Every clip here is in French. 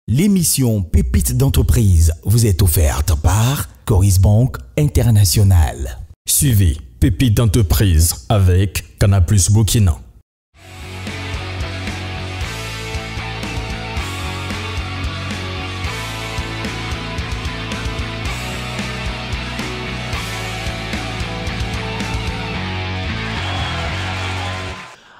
L'émission Pépites d'entreprise vous est offerte par Coris Bank International. Suivez Pépites d'entreprise avec Canal+ Burkina.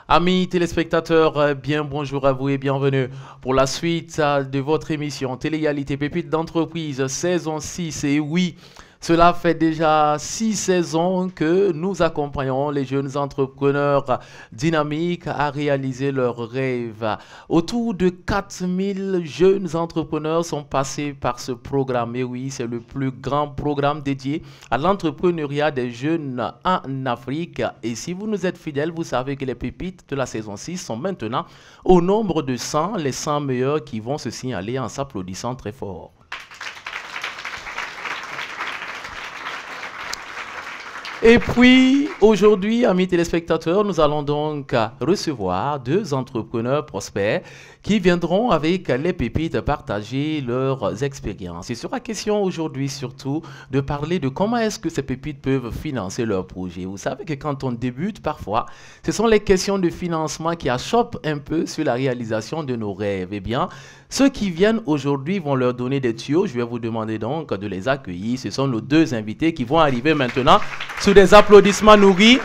Amis téléspectateurs, bien bonjour à vous et bienvenue pour la suite de votre émission Télé-réalité Pépites d'entreprise saison 6. Et oui, cela fait déjà 6 saisons que nous accompagnons les jeunes entrepreneurs dynamiques à réaliser leurs rêves. Autour de 4000 jeunes entrepreneurs sont passés par ce programme. Et oui, c'est le plus grand programme dédié à l'entrepreneuriat des jeunes en Afrique. Et si vous nous êtes fidèles, vous savez que les pépites de la saison 6 sont maintenant au nombre de 100, les 100 meilleurs qui vont se signaler en s'applaudissant très fort. Et puis, aujourd'hui, amis téléspectateurs, nous allons donc recevoir 2 entrepreneurs prospères qui viendront avec les pépites partager leurs expériences. Il sera question aujourd'hui surtout de parler de comment est-ce que ces pépites peuvent financer leurs projets. Vous savez que quand on débute, parfois, ce sont les questions de financement qui achoppent un peu sur la réalisation de nos rêves. Eh bien, ceux qui viennent aujourd'hui vont leur donner des tuyaux. Je vais vous demander donc de les accueillir. Ce sont nos 2 invités qui vont arriver maintenant sous des applaudissements nourris.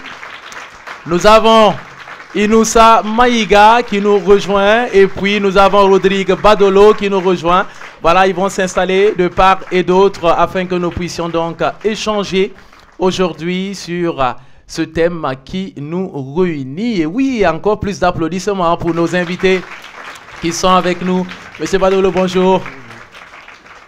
Nous avons Inoussa Maïga qui nous rejoint et puis nous avons Rodrigue Badolo qui nous rejoint. Voilà, ils vont s'installer de part et d'autre afin que nous puissions donc échanger aujourd'hui sur ce thème qui nous réunit. Et oui, encore plus d'applaudissements pour nos invités qui sont avec nous. Monsieur Badolo, bonjour.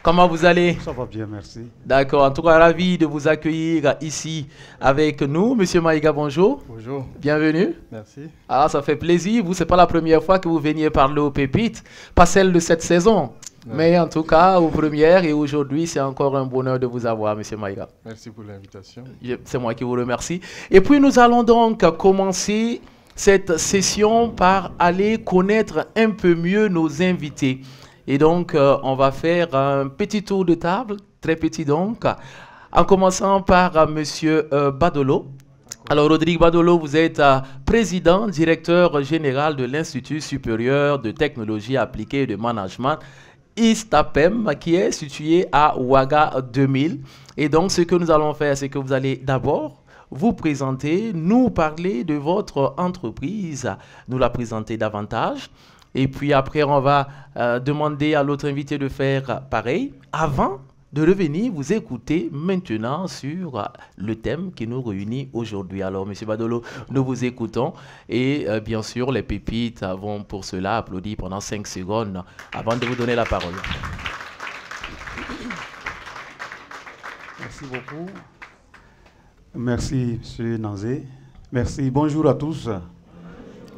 Comment vous allez? Ça va bien, merci. D'accord, en tout cas, ravi de vous accueillir ici avec nous. Monsieur Maïga, bonjour. Bonjour. Bienvenue. Merci. Ah, ça fait plaisir. Vous, ce n'est pas la première fois que vous veniez parler aux pépites, pas celle de cette saison. Ouais. Mais en tout cas, aux premières et aujourd'hui, c'est encore un bonheur de vous avoir, monsieur Maïga. Merci pour l'invitation. C'est moi qui vous remercie. Et puis, nous allons donc commencer cette session par aller connaître un peu mieux nos invités. Et donc, on va faire un petit tour de table, très petit donc, en commençant par Monsieur Badolo. Alors, Rodrigue Badolo, vous êtes président, directeur général de l'Institut supérieur de technologie appliquée et de management, ISTAPEM, qui est situé à Ouaga 2000. Et donc, ce que nous allons faire, c'est que vous allez d'abord vous présenter, nous parler de votre entreprise, nous la présenter davantage. Et puis après, on va demander à l'autre invité de faire pareil avant de revenir vous écouter maintenant sur le thème qui nous réunit aujourd'hui. Alors, M. Badolo, nous vous écoutons et bien sûr, les pépites vont pour cela applaudir pendant 5 secondes avant de vous donner la parole. Merci beaucoup. Merci, M. Nanzé. Merci. Bonjour à tous.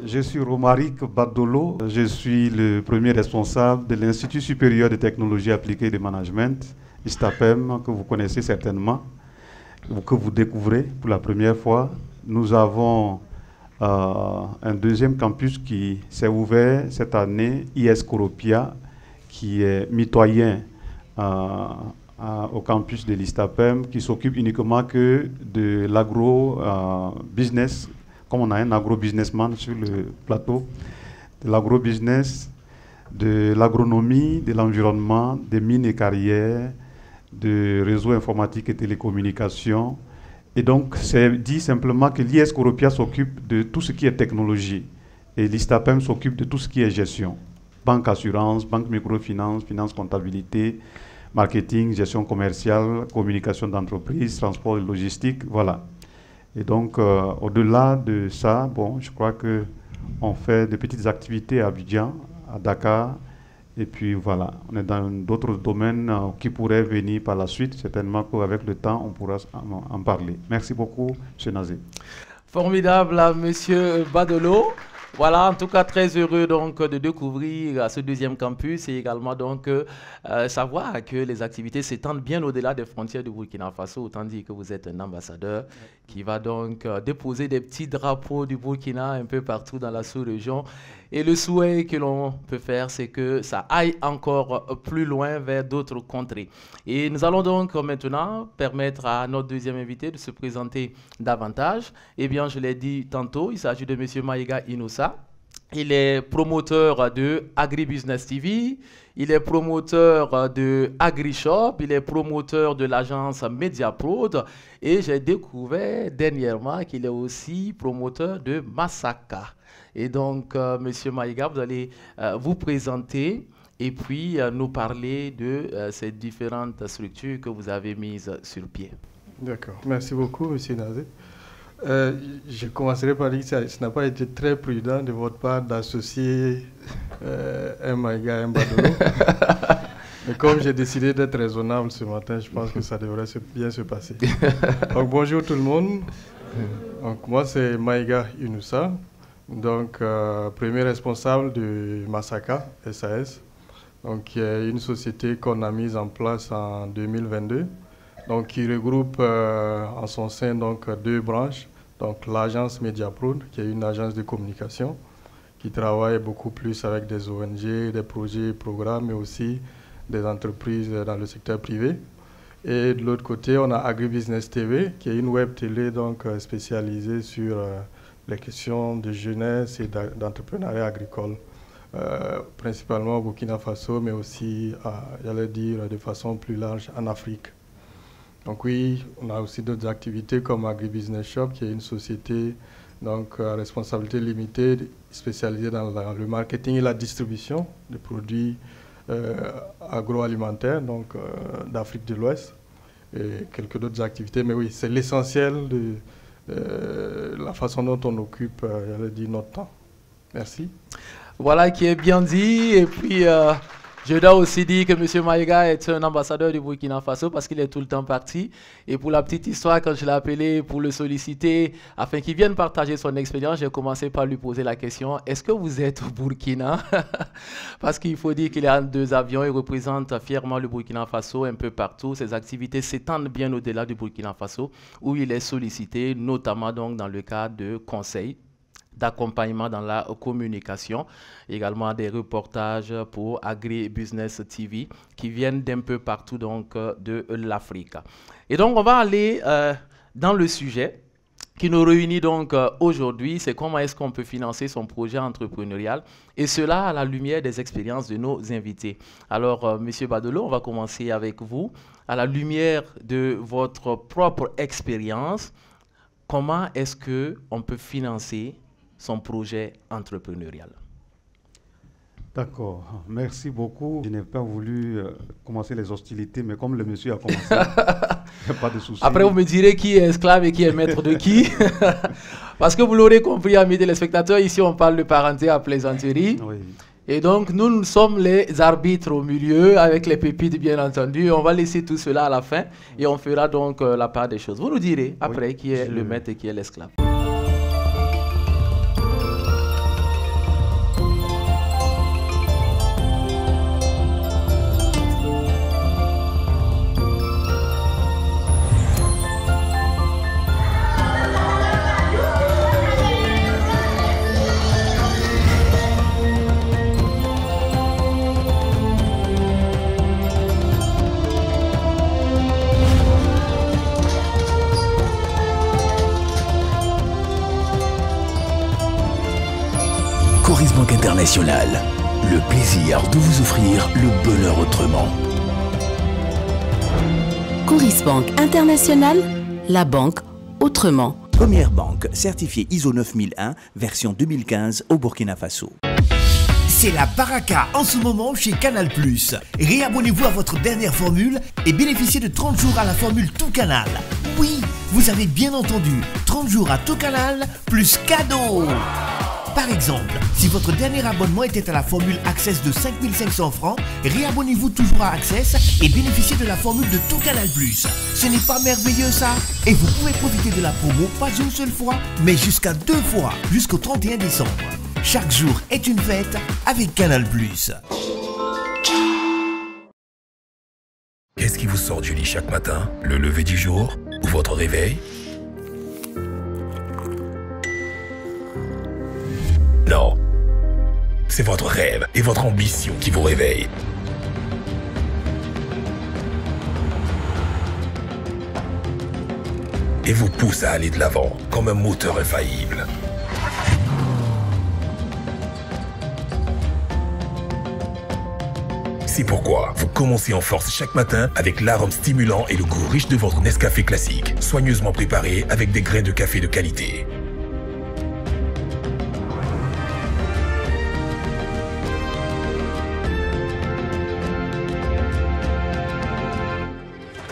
Je suis Romaric Badolo. Je suis le premier responsable de l'Institut supérieur de technologie appliquée et de management, ISTAPEM, que vous connaissez certainement, que vous découvrez pour la première fois. Nous avons un deuxième campus qui s'est ouvert cette année, IS Coropia, qui est mitoyen au campus de l'ISTAPEM, qui s'occupe uniquement que de l'agro-business, comme on a un agro-businessman sur le plateau, de l'agro-business, de l'agronomie, de l'environnement, des mines et carrières, de réseaux informatiques et télécommunications. Et donc, c'est dit simplement que l'IS Coropia s'occupe de tout ce qui est technologie et l'ISTAPEM s'occupe de tout ce qui est gestion. Banque assurance, banque microfinance, finance comptabilité, marketing, gestion commerciale, communication d'entreprise, transport et logistique, voilà. Et donc, au-delà de ça, bon, je crois qu'on fait de petites activités à Abidjan, à Dakar, et puis voilà, on est dans d'autres domaines qui pourraient venir par la suite. Certainement qu'avec le temps, on pourra en parler. Merci beaucoup, M. Nazé. Formidable, M. Badolo. Voilà, en tout cas, très heureux donc de découvrir ce deuxième campus et également donc savoir que les activités s'étendent bien au-delà des frontières du Burkina Faso, autant dire que vous êtes un ambassadeur qui va donc déposer des petits drapeaux du Burkina un peu partout dans la sous-région. Et le souhait que l'on peut faire, c'est que ça aille encore plus loin vers d'autres contrées. Et nous allons donc maintenant permettre à notre deuxième invité de se présenter davantage. Eh bien, je l'ai dit tantôt, il s'agit de M. Maïga Inoussa. Il est promoteur de Agribusiness TV, il est promoteur de AgriShop, il est promoteur de l'agence MediaProd et j'ai découvert dernièrement qu'il est aussi promoteur de Masaka. Et donc, Monsieur Maïga, vous allez vous présenter et puis nous parler de ces différentes structures que vous avez mises sur pied. D'accord. Merci beaucoup, Monsieur Nazé. Je commencerai par dire que ça n'a pas été très prudent de votre part d'associer un Maïga et un Badolo. Mais comme j'ai décidé d'être raisonnable ce matin, je pense que ça devrait bien se passer. Donc bonjour tout le monde. Donc, moi c'est Maïga Inoussa, donc premier responsable de Masaka SAS, donc, qui est une société qu'on a mise en place en 2022. Donc, qui regroupe en son sein donc, deux branches. Donc, l'agence MediaProd, qui est une agence de communication, qui travaille beaucoup plus avec des ONG, des projets et programmes, mais aussi des entreprises dans le secteur privé. Et de l'autre côté, on a Agribusiness TV, qui est une web télé donc, spécialisée sur les questions de jeunesse et d'entrepreneuriat agricole, principalement au Burkina Faso, mais aussi, j'allais dire, de façon plus large en Afrique. Donc oui, on a aussi d'autres activités comme Agribusiness Shop, qui est une société donc, à responsabilité limitée spécialisée dans le marketing et la distribution de produits agroalimentaires d'Afrique de l'Ouest et quelques autres activités. Mais oui, c'est l'essentiel de la façon dont on occupe notre temps. Merci. Voilà qui est bien dit. Et puis... je dois aussi dire que M. Maïga est un ambassadeur du Burkina Faso parce qu'il est tout le temps parti. Et pour la petite histoire, quand je l'ai appelé pour le solliciter afin qu'il vienne partager son expérience, j'ai commencé par lui poser la question, est-ce que vous êtes au Burkina? Parce qu'il faut dire qu'il est en 2 avions, il représente fièrement le Burkina Faso un peu partout. Ses activités s'étendent bien au-delà du Burkina Faso où il est sollicité, notamment donc dans le cadre de conseils, d'accompagnement dans la communication, également des reportages pour Agribusiness TV qui viennent d'un peu partout donc de l'Afrique. Et donc on va aller dans le sujet qui nous réunit donc aujourd'hui, c'est comment est-ce qu'on peut financer son projet entrepreneurial et cela à la lumière des expériences de nos invités. Alors Monsieur Badolo, on va commencer avec vous. À la lumière de votre propre expérience, comment est-ce qu'on peut financer son projet entrepreneurial? D'accord, merci beaucoup. Je n'ai pas voulu commencer les hostilités, mais comme le monsieur a commencé, il n'y a pas de souci. Après, vous me direz qui est esclave et qui est maître de qui. Parce que vous l'aurez compris, amis téléspectateurs, ici on parle de parenté à plaisanterie. Oui. Et donc, nous sommes les arbitres au milieu, avec les pépites, bien entendu. On va laisser tout cela à la fin et on fera donc la part des choses. Vous nous direz après qui est le maître et qui est l'esclave. Banque Internationale, le plaisir de vous offrir le bonheur autrement. Coris Banque Internationale, la banque autrement. Première banque certifiée ISO 9001, version 2015 au Burkina Faso. C'est la baraka en ce moment chez Canal+. Réabonnez-vous à votre dernière formule et bénéficiez de 30 jours à la formule Tout Canal. Oui, vous avez bien entendu, 30 jours à Tout Canal plus cadeau. Par exemple, si votre dernier abonnement était à la formule Access de 5500 francs, réabonnez-vous toujours à Access et bénéficiez de la formule de Tout Canal+. Ce n'est pas merveilleux ça? Et vous pouvez profiter de la promo pas une seule fois, mais jusqu'à 2 fois, jusqu'au 31 décembre. Chaque jour est une fête avec Canal+. Qu'est-ce qui vous sort du lit chaque matin? Le lever du jour ou votre réveil? Non. c'est votre rêve et votre ambition qui vous réveillent. Et vous pousse à aller de l'avant comme un moteur infaillible. C'est pourquoi vous commencez en force chaque matin avec l'arôme stimulant et le goût riche de votre Nescafé classique, soigneusement préparé avec des grains de café de qualité.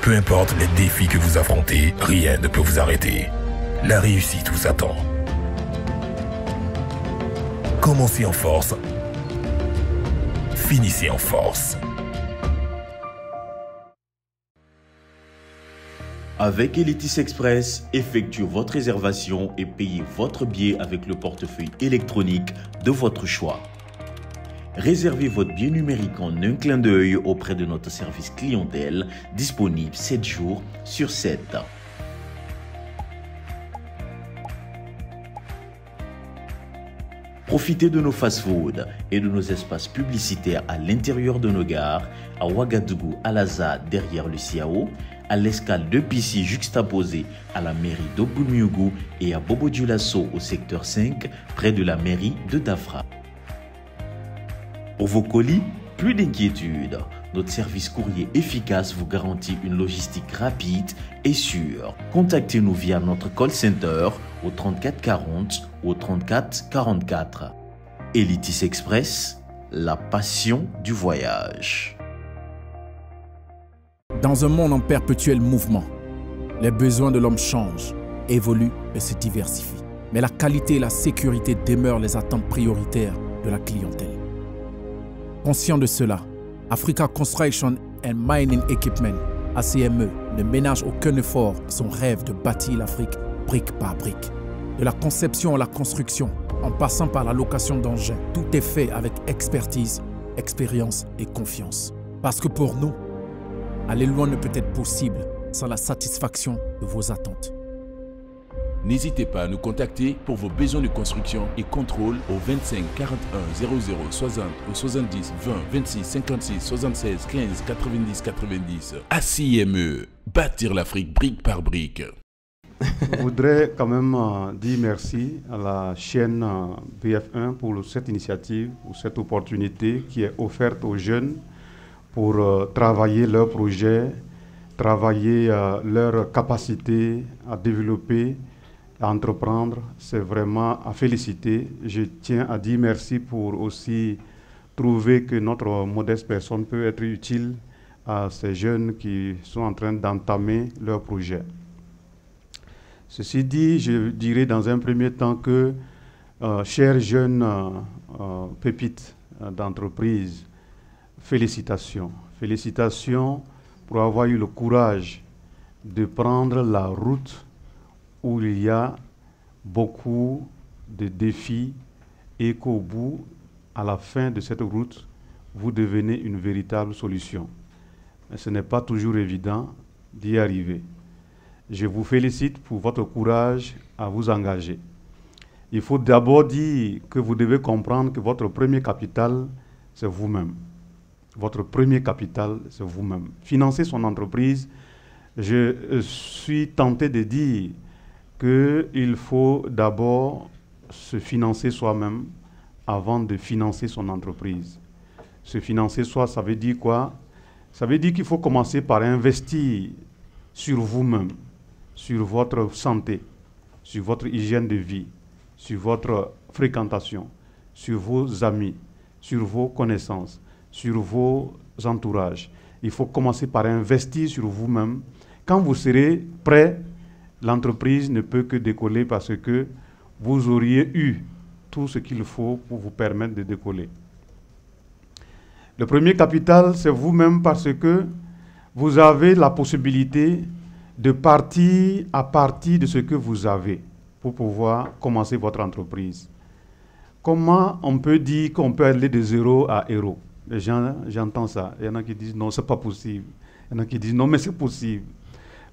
Peu importe les défis que vous affrontez, rien ne peut vous arrêter. La réussite vous attend. Commencez en force. Finissez en force. Avec Elitis Express, effectuez votre réservation et payez votre billet avec le portefeuille électronique de votre choix. Réservez votre billet numérique en un clin d'œil auprès de notre service clientèle, disponible 7 jours sur 7. Profitez de nos fast-foods et de nos espaces publicitaires à l'intérieur de nos gares, à Ouagadougou, à Laza, derrière le Siao, à l'escale de Pissi juxtaposée à la mairie d'Oboumiougou et à Bobo-Dioulasso au secteur 5, près de la mairie de Dafra. Pour vos colis, plus d'inquiétude. Notre service courrier efficace vous garantit une logistique rapide et sûre. Contactez-nous via notre call center au 34 40 ou au 34 44. Elitis Express, la passion du voyage. Dans un monde en perpétuel mouvement, les besoins de l'homme changent, évoluent et se diversifient. Mais la qualité et la sécurité demeurent les attentes prioritaires de la clientèle. Conscient de cela, Africa Construction and Mining Equipment, ACME, ne ménage aucun effort dans son rêve de bâtir l'Afrique brique par brique. De la conception à la construction, en passant par la location d'engins, tout est fait avec expertise, expérience et confiance. Parce que pour nous, aller loin ne peut être possible sans la satisfaction de vos attentes. N'hésitez pas à nous contacter pour vos besoins de construction et contrôle au 25 41 00 60 ou 70 20 26 56 76 15 90 90. ACME, bâtir l'Afrique brique par brique. Je voudrais quand même dire merci à la chaîne BF1 pour cette initiative, pour cette opportunité qui est offerte aux jeunes pour travailler leurs projets, travailler leur capacité à développer, à entreprendre. C'est vraiment à féliciter. Je tiens à dire merci pour aussi trouver que notre modeste personne peut être utile à ces jeunes qui sont en train d'entamer leur projet. Ceci dit, je dirais dans un premier temps que, chers jeunes pépites d'entreprise, félicitations. Félicitations pour avoir eu le courage de prendre la route où il y a beaucoup de défis et qu'au bout, à la fin de cette route, vous devenez une véritable solution. Mais ce n'est pas toujours évident d'y arriver. Je vous félicite pour votre courage à vous engager. Il faut d'abord dire que vous devez comprendre que votre premier capital, c'est vous-même. Votre premier capital, c'est vous-même. Financer son entreprise, je suis tenté de dire qu'il faut d'abord se financer soi-même avant de financer son entreprise. Se financer soi, ça veut dire quoi? Ça veut dire qu'il faut commencer par investir sur vous-même, sur votre santé, sur votre hygiène de vie, sur votre fréquentation, sur vos amis, sur vos connaissances, sur vos entourages. Il faut commencer par investir sur vous-même. Quand vous serez prêt, l'entreprise ne peut que décoller parce que vous auriez eu tout ce qu'il faut pour vous permettre de décoller. Le premier capital, c'est vous-même parce que vous avez la possibilité de partir à partir de ce que vous avez pour pouvoir commencer votre entreprise. Comment on peut dire qu'on peut aller de zéro à héros? Les gens, j'entends ça. Il y en a qui disent non, c'est pas possible. Il y en a qui disent non, mais c'est possible.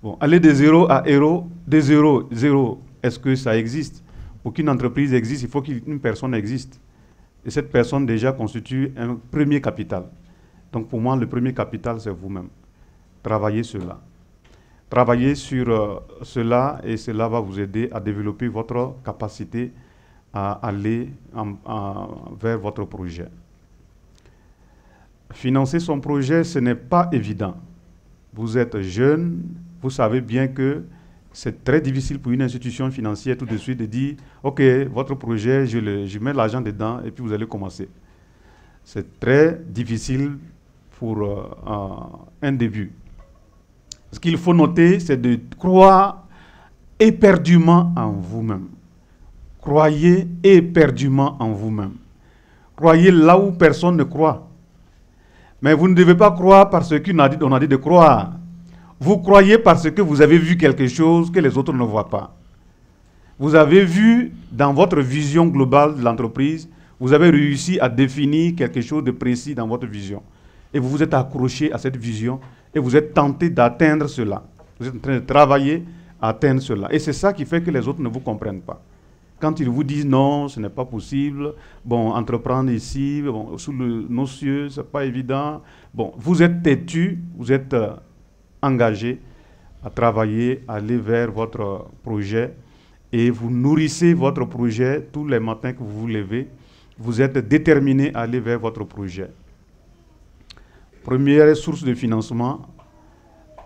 Bon, aller de zéro à héros, de zéro, est-ce que ça existe? Pour qu'une entreprise existe, il faut qu'une personne existe. Et cette personne déjà constitue un premier capital. Donc pour moi, le premier capital, c'est vous-même. Travaillez cela. Travaillez sur cela et cela va vous aider à développer votre capacité à aller vers votre projet. Financer son projet, ce n'est pas évident. Vous êtes jeune, vous savez bien que c'est très difficile pour une institution financière tout de suite de dire « Ok, votre projet, je mets l'argent dedans et puis vous allez commencer ». C'est très difficile pour un début. Ce qu'il faut noter, c'est de croire éperdument en vous-même. Croyez éperdument en vous-même. Croyez là où personne ne croit. Mais vous ne devez pas croire parce qu'on a dit de croire. Vous croyez parce que vous avez vu quelque chose que les autres ne voient pas. Vous avez vu dans votre vision globale de l'entreprise, vous avez réussi à définir quelque chose de précis dans votre vision. Et vous vous êtes accroché à cette vision et vous êtes tenté d'atteindre cela. Vous êtes en train de travailler à atteindre cela. Et c'est ça qui fait que les autres ne vous comprennent pas. Quand ils vous disent non, ce n'est pas possible, bon, entreprendre ici, bon, sous nos cieux, ce n'est pas évident. Bon, vous êtes têtu, vous êtes engagé à travailler, à aller vers votre projet et vous nourrissez votre projet tous les matins que vous vous levez. Vous êtes déterminé à aller vers votre projet. Première source de financement,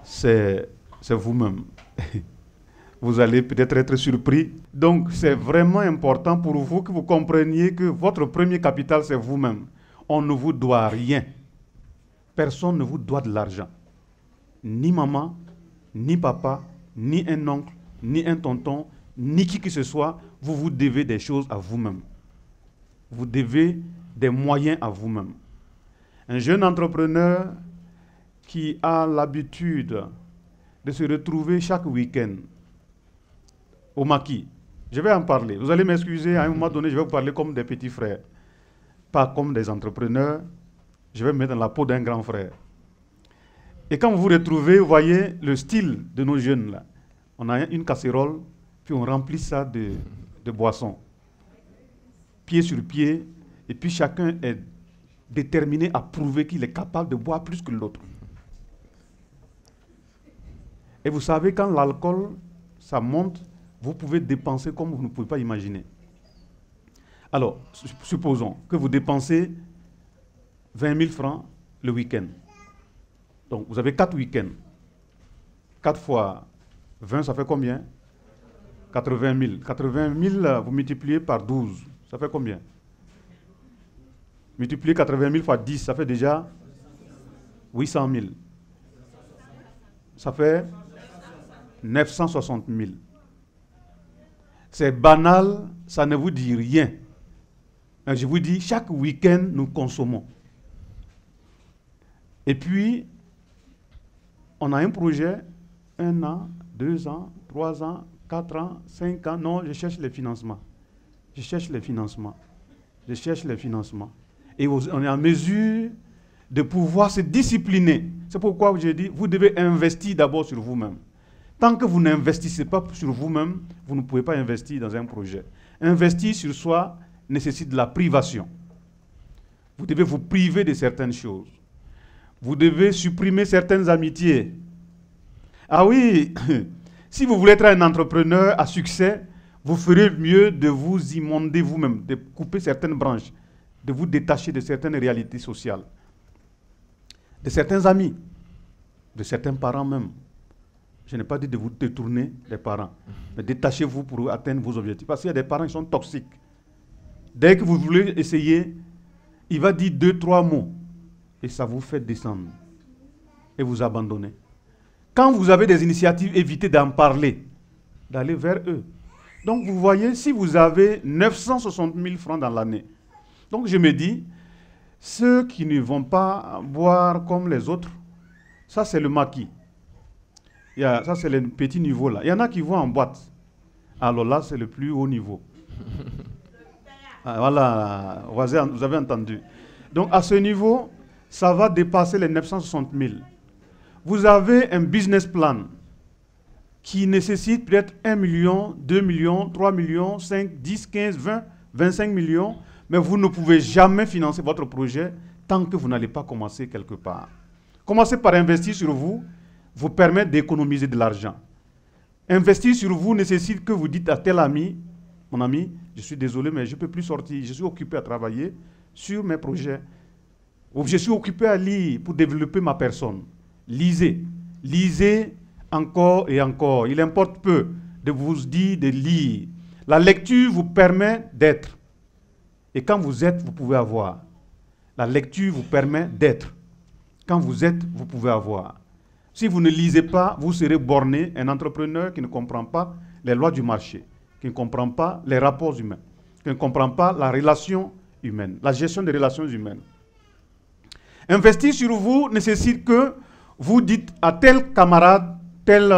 c'est vous-même. Vous allez peut-être être surpris. Donc, c'est vraiment important pour vous que vous compreniez que votre premier capital, c'est vous-même. On ne vous doit rien. Personne ne vous doit de l'argent. Ni maman, ni papa, ni un oncle, ni un tonton, ni qui que ce soit. Vous vous devez des choses à vous-même. Vous devez des moyens à vous-même. Un jeune entrepreneur qui a l'habitude de se retrouver chaque week-end au maquis. Je vais en parler. Vous allez m'excuser, à un moment donné, je vais vous parler comme des petits frères. Pas comme des entrepreneurs. Je vais me mettre dans la peau d'un grand frère. Et quand vous vous retrouvez, vous voyez le style de nos jeunes là. On a une casserole, puis on remplit ça de boissons. Pied sur pied, et puis chacun est déterminé à prouver qu'il est capable de boire plus que l'autre. Et vous savez, quand l'alcool, ça monte, vous pouvez dépenser comme vous ne pouvez pas imaginer. Alors, supposons que vous dépensez 20 000 francs le week-end. Donc, vous avez 4 week-ends. 4 fois 20, ça fait combien? 80 000. 80 000, vous multipliez par 12. Ça fait combien? Multipliez 80 000 fois 10, ça fait déjà 800 000. Ça fait 960 000. C'est banal, ça ne vous dit rien. Mais je vous dis, chaque week-end, nous consommons. Et puis, on a un projet, 1 an, 2 ans, 3 ans, 4 ans, 5 ans. Non, je cherche les financements. Je cherche les financements. Je cherche les financements. Et on est en mesure de pouvoir se discipliner. C'est pourquoi j'ai dit, vous devez investir d'abord sur vous-même. Tant que vous n'investissez pas sur vous-même, vous ne pouvez pas investir dans un projet. Investir sur soi nécessite de la privation. Vous devez vous priver de certaines choses. Vous devez supprimer certaines amitiés. Ah oui, si vous voulez être un entrepreneur à succès, vous ferez mieux de vous immonder vous-même, de couper certaines branches, de vous détacher de certaines réalités sociales, de certains amis, de certains parents même. Je n'ai pas dit de vous détourner des parents, mais détachez-vous pour atteindre vos objectifs. Parce qu'il y a des parents qui sont toxiques. Dès que vous voulez essayer, il va dire 2, 3 mots et ça vous fait descendre et vous abandonner. Quand vous avez des initiatives, évitez d'en parler, d'aller vers eux. Donc vous voyez, si vous avez 960 000 francs dans l'année, donc je me dis, ceux qui ne vont pas boire comme les autres, ça c'est le maquis. Ça c'est le petit niveau là. Il y en a qui vont en boîte. Alors là, c'est le plus haut niveau. Voilà, vous avez entendu. Donc à ce niveau, ça va dépasser les 960 000. Vous avez un business plan qui nécessite peut-être 1 million, 2 millions, 3 millions, 5, 10, 15, 20, 25 millions Mais vous ne pouvez jamais financer votre projet tant que vous n'allez pas commencer quelque part. Commencez par investir sur vous, vous permet d'économiser de l'argent. Investir sur vous nécessite que vous dites à tel ami, mon ami, je suis désolé, mais je ne peux plus sortir, je suis occupé à travailler sur mes projets. Ou je suis occupé à lire pour développer ma personne. Lisez. Lisez encore et encore. Il importe peu de vous dire de lire. La lecture vous permet d'être. Et quand vous êtes, vous pouvez avoir. La lecture vous permet d'être. Quand vous êtes, vous pouvez avoir. Si vous ne lisez pas, vous serez borné, un entrepreneur qui ne comprend pas les lois du marché, qui ne comprend pas les rapports humains, qui ne comprend pas la relation humaine, la gestion des relations humaines. Investir sur vous nécessite que vous dites à tel camarade, telle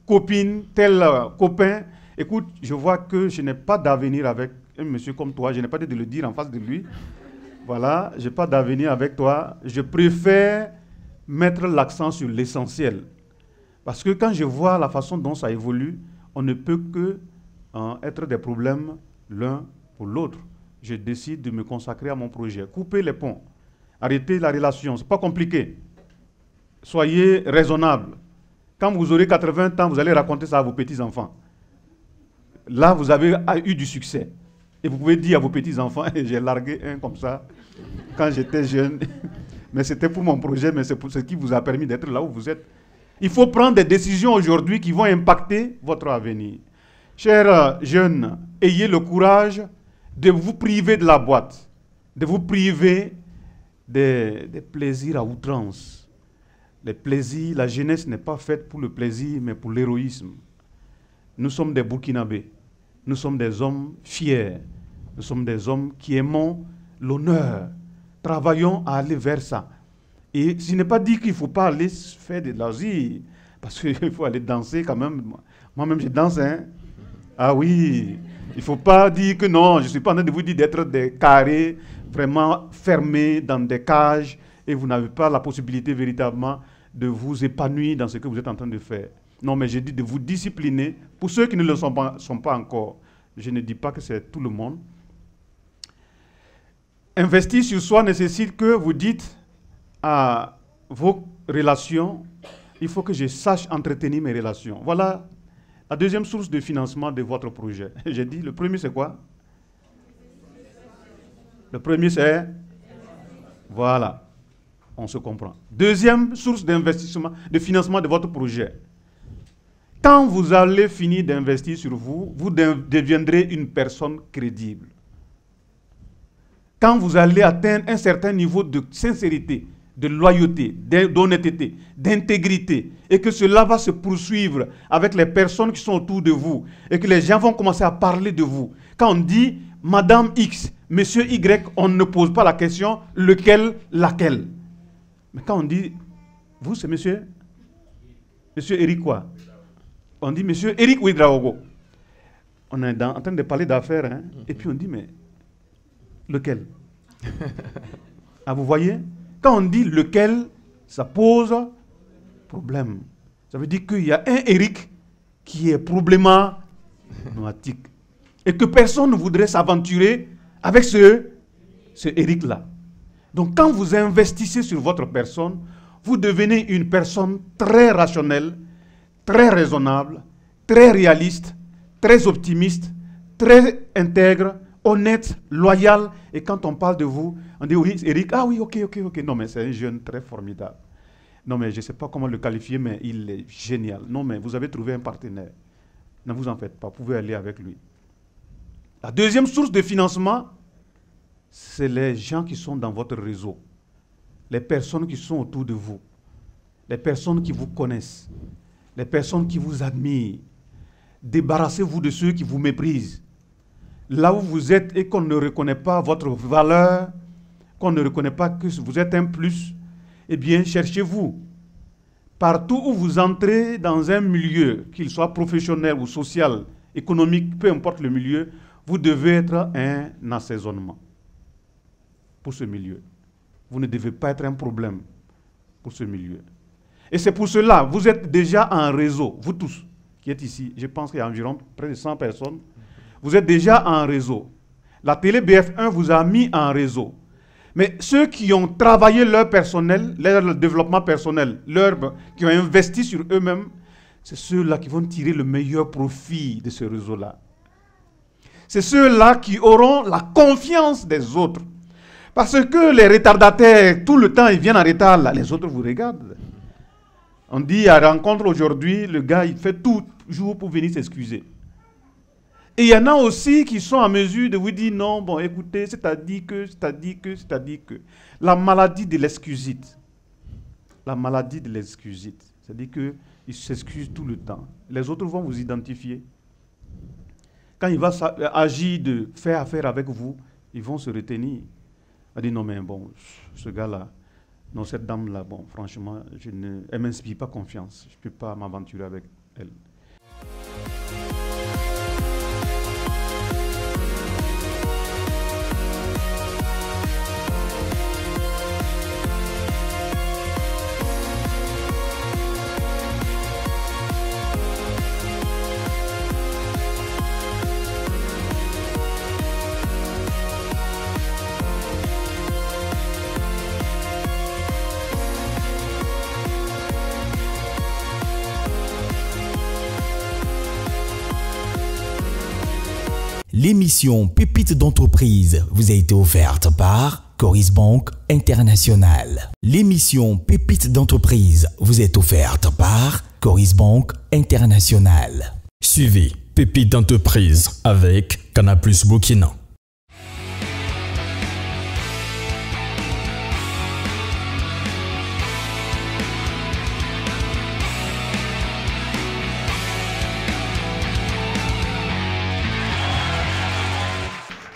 copine, tel copain, écoute, je vois que je n'ai pas d'avenir avec un monsieur comme toi, je n'ai pas de le dire en face de lui. Voilà, je n'ai pas d'avenir avec toi. Je préfère mettre l'accent sur l'essentiel. Parce que quand je vois la façon dont ça évolue, on ne peut que être des problèmes l'un pour l'autre. Je décide de me consacrer à mon projet. Couper les ponts. Arrêtez la relation. Ce n'est pas compliqué. Soyez raisonnable. Quand vous aurez 80 ans, vous allez raconter ça à vos petits-enfants. Là, vous avez eu du succès. Et vous pouvez dire à vos petits-enfants, j'ai largué un comme ça quand j'étais jeune. Mais c'était pour mon projet, mais c'est pour ce qui vous a permis d'être là où vous êtes. Il faut prendre des décisions aujourd'hui qui vont impacter votre avenir. Chers jeunes, ayez le courage de vous priver de la boîte, de vous priver des plaisirs à outrance. Les plaisirs, la jeunesse n'est pas faite pour le plaisir, mais pour l'héroïsme. Nous sommes des Burkinabés. Nous sommes des hommes fiers. Nous sommes des hommes qui aimons l'honneur. Travaillons à aller vers ça. Et ce n'est pas dit qu'il ne faut pas aller faire de loisirs, parce qu'il faut aller danser quand même. Moi-même, je danse, hein. Ah oui, il ne faut pas dire que non, je ne suis pas en train de vous dire d'être des carrés, vraiment fermés dans des cages, et vous n'avez pas la possibilité véritablement de vous épanouir dans ce que vous êtes en train de faire. Non, mais je dis de vous discipliner. Pour ceux qui ne le sont pas encore, je ne dis pas que c'est tout le monde. Investir sur soi nécessite que vous dites à vos relations, il faut que je sache entretenir mes relations. Voilà la deuxième source de financement de votre projet. J'ai dit, le premier c'est quoi? Le premier c'est... Voilà, on se comprend. Deuxième source d'investissement, de financement de votre projet. Quand vous allez finir d'investir sur vous, vous deviendrez une personne crédible. Quand vous allez atteindre un certain niveau de sincérité, de loyauté, d'honnêteté, d'intégrité, et que cela va se poursuivre avec les personnes qui sont autour de vous, et que les gens vont commencer à parler de vous. Quand on dit Madame X, Monsieur Y, on ne pose pas la question lequel, laquelle. Mais quand on dit, vous c'est Monsieur Eric quoi? On dit Monsieur Eric Ouedraogo. On est en train de parler d'affaires, hein? Et puis on dit, mais lequel? Ah, vous voyez? Quand on dit lequel, ça pose problème. Ça veut dire qu'il y a un Eric qui est problématique. Et que personne ne voudrait s'aventurer avec ce Eric-là. Donc quand vous investissez sur votre personne, vous devenez une personne très rationnelle, très raisonnable, très réaliste, très optimiste, très intègre, honnête, loyal. Et quand on parle de vous, on dit oui, Eric, ah oui, ok. Non, mais c'est un jeune très formidable. Non, mais je ne sais pas comment le qualifier, mais il est génial. Non, mais vous avez trouvé un partenaire. Ne vous en faites pas, vous pouvez aller avec lui. La deuxième source de financement, c'est les gens qui sont dans votre réseau. Les personnes qui sont autour de vous. Les personnes qui vous connaissent. Les personnes qui vous admirent. Débarrassez-vous de ceux qui vous méprisent. Là où vous êtes et qu'on ne reconnaît pas votre valeur, qu'on ne reconnaît pas que vous êtes un plus, eh bien, cherchez-vous. Partout où vous entrez dans un milieu, qu'il soit professionnel ou social, économique, peu importe le milieu, vous devez être un assaisonnement pour ce milieu. Vous ne devez pas être un problème pour ce milieu. Et c'est pour cela, vous êtes déjà en réseau, vous tous qui êtes ici, je pense qu'il y a environ près de 100 personnes, vous êtes déjà en réseau. La télé BF1 vous a mis en réseau. Mais ceux qui ont travaillé leur personnel, leur développement personnel, qui ont investi sur eux-mêmes, c'est ceux-là qui vont tirer le meilleur profit de ce réseau-là. C'est ceux-là qui auront la confiance des autres. Parce que les retardataires, tout le temps, ils viennent en retard, là, les autres vous regardent. On dit à rencontre aujourd'hui, le gars, il fait tout jour pour venir s'excuser. Et il y en a aussi qui sont en mesure de vous dire non, bon, écoutez, c'est-à-dire que. La maladie de l'excusite. La maladie de l'excusite. C'est-à-dire qu'ils s'excusent tout le temps. Les autres vont vous identifier. Quand il va agir de faire affaire avec vous, ils vont se retenir. On va dire non, mais bon, ce gars-là, non, cette dame-là, bon, franchement, elle ne m'inspire pas confiance. Je ne peux pas m'aventurer avec elle. L'émission Pépites d'entreprise vous a été offerte par Coris Bank International. L'émission Pépites d'entreprise vous est offerte par Coris Bank International. Suivez Pépites d'entreprise avec Canal+ Burkina.